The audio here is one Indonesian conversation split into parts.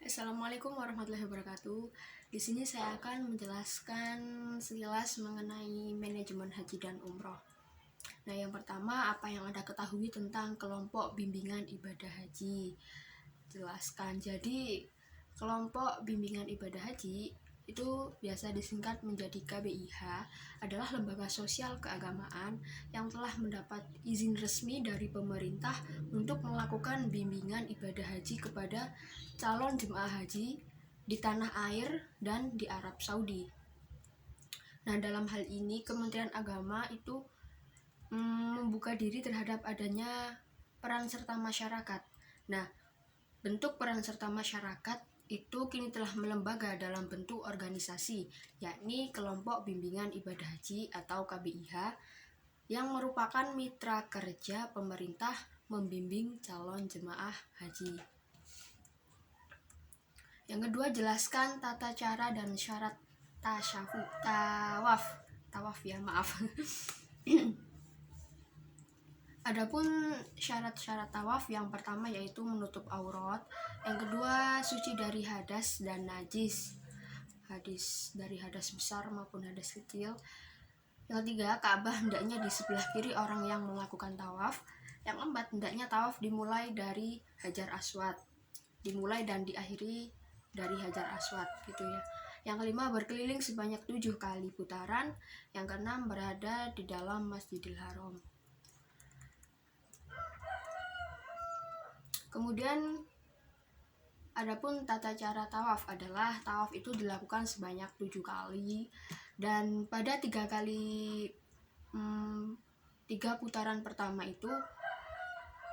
Assalamualaikum warahmatullahi wabarakatuh. Di sini saya akan menjelaskan sekilas mengenai manajemen haji dan umroh. Nah, yang pertama, apa yang Anda ketahui tentang kelompok bimbingan ibadah haji? Jelaskan. Jadi, kelompok bimbingan ibadah haji itu biasa disingkat menjadi KBIH, adalah lembaga sosial keagamaan yang telah mendapat izin resmi dari pemerintah untuk melakukan bimbingan ibadah haji kepada calon jemaah haji di tanah air dan di Arab Saudi. Nah, dalam hal ini Kementerian Agama itu membuka diri terhadap adanya peran serta masyarakat. Nah, bentuk peran serta masyarakat itu kini telah melembaga dalam bentuk organisasi, yakni Kelompok Bimbingan Ibadah Haji atau KBIH, yang merupakan mitra kerja pemerintah membimbing calon jemaah haji. Yang kedua, jelaskan tata cara dan syarat tawaf ya, maaf. Adapun syarat-syarat tawaf, yang pertama yaitu menutup aurat, yang kedua suci dari hadas dan najis, dari hadas besar maupun hadas kecil. Yang ketiga, Ka'bah hendaknya di sebelah kiri orang yang melakukan tawaf. Yang keempat, hendaknya tawaf dimulai dari Hajar Aswad, dimulai dan diakhiri dari Hajar Aswad gitu ya. Yang kelima, berkeliling sebanyak 7 kali putaran. Yang keenam, berada di dalam Masjidil Haram. Kemudian adapun tata cara tawaf adalah tawaf itu dilakukan sebanyak 7 kali, dan pada 3 putaran pertama itu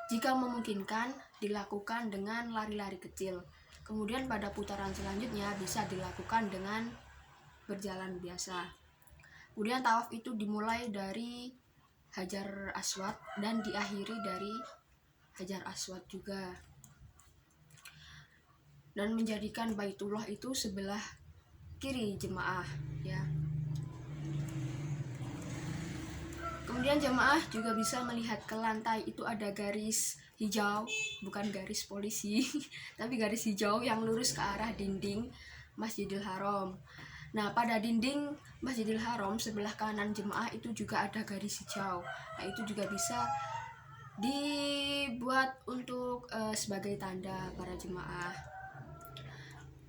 jika memungkinkan dilakukan dengan lari-lari kecil. Kemudian pada putaran selanjutnya bisa dilakukan dengan berjalan biasa. Kemudian tawaf itu dimulai dari Hajar Aswad dan diakhiri dari Hajar Aswad juga, dan menjadikan Baitullah itu sebelah kiri jemaah ya. Kemudian jemaah juga bisa melihat ke lantai, itu ada garis hijau, bukan garis polisi tapi garis hijau yang lurus ke arah dinding Masjidil Haram. Nah, pada dinding Masjidil Haram sebelah kanan jemaah itu juga ada garis hijau. Nah, itu juga bisa dibuat untuk sebagai tanda para jemaah.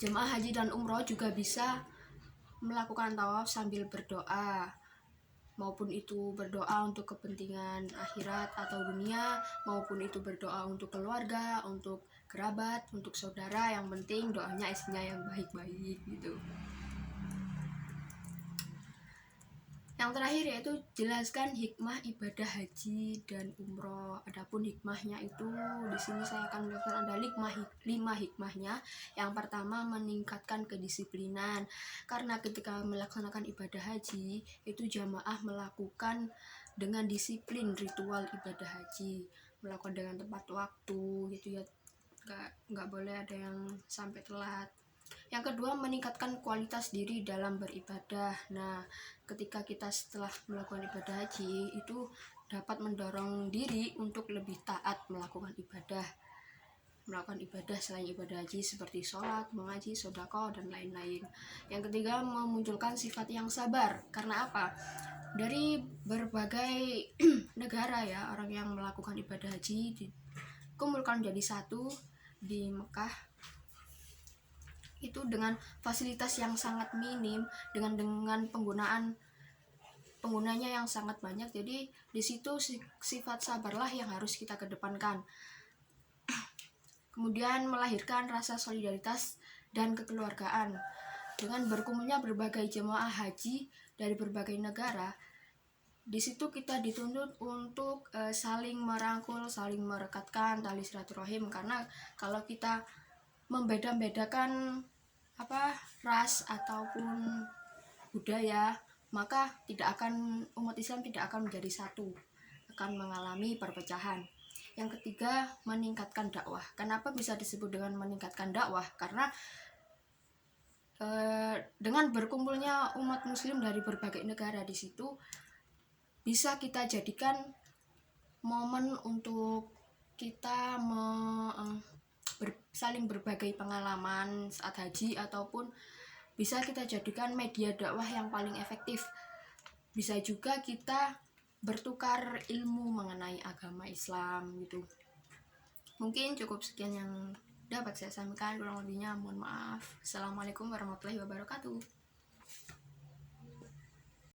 Jemaah haji dan umroh juga bisa melakukan tawaf sambil berdoa, maupun itu berdoa untuk kepentingan akhirat atau dunia, maupun itu berdoa untuk keluarga, untuk kerabat, untuk saudara. Yang penting doanya isinya yang baik-baik gitu. Yang terakhir yaitu jelaskan hikmah ibadah haji dan umroh. Adapun hikmahnya itu di sini saya akan menjelaskan ada 5 hikmahnya. Yang pertama, meningkatkan kedisiplinan, karena ketika melaksanakan ibadah haji itu jamaah melakukan dengan disiplin ritual ibadah haji, melakukan dengan tepat waktu gitu ya, nggak boleh ada yang sampai telat. Yang kedua, meningkatkan kualitas diri dalam beribadah. Nah, ketika kita setelah melakukan ibadah haji itu dapat mendorong diri untuk lebih taat melakukan ibadah selain ibadah haji seperti sholat, mengaji, sedekah, dan lain-lain. Yang ketiga, memunculkan sifat yang sabar. Karena apa? Dari berbagai negara ya, orang yang melakukan ibadah haji dikumpulkan jadi satu di Mekah itu dengan fasilitas yang sangat minim, dengan penggunanya yang sangat banyak. Jadi di situ sifat sabarlah yang harus kita kedepankan. Kemudian melahirkan rasa solidaritas dan kekeluargaan. Dengan berkumpulnya berbagai jemaah haji dari berbagai negara, di situ kita dituntut untuk saling merangkul, saling merekatkan tali silaturahim. Karena kalau kita membeda-bedakan ras ataupun budaya, maka umat Islam tidak akan menjadi satu, akan mengalami perpecahan. Yang ketiga, meningkatkan dakwah. Kenapa bisa disebut dengan meningkatkan dakwah? Karena dengan berkumpulnya umat muslim dari berbagai negara di situ bisa kita jadikan momen untuk kita saling berbagi pengalaman saat haji, ataupun bisa kita jadikan media dakwah yang paling efektif. Bisa juga kita bertukar ilmu mengenai agama Islam gitu. Mungkin cukup sekian yang dapat saya sampaikan, kurang lebihnya mohon maaf. Assalamualaikum warahmatullahi wabarakatuh.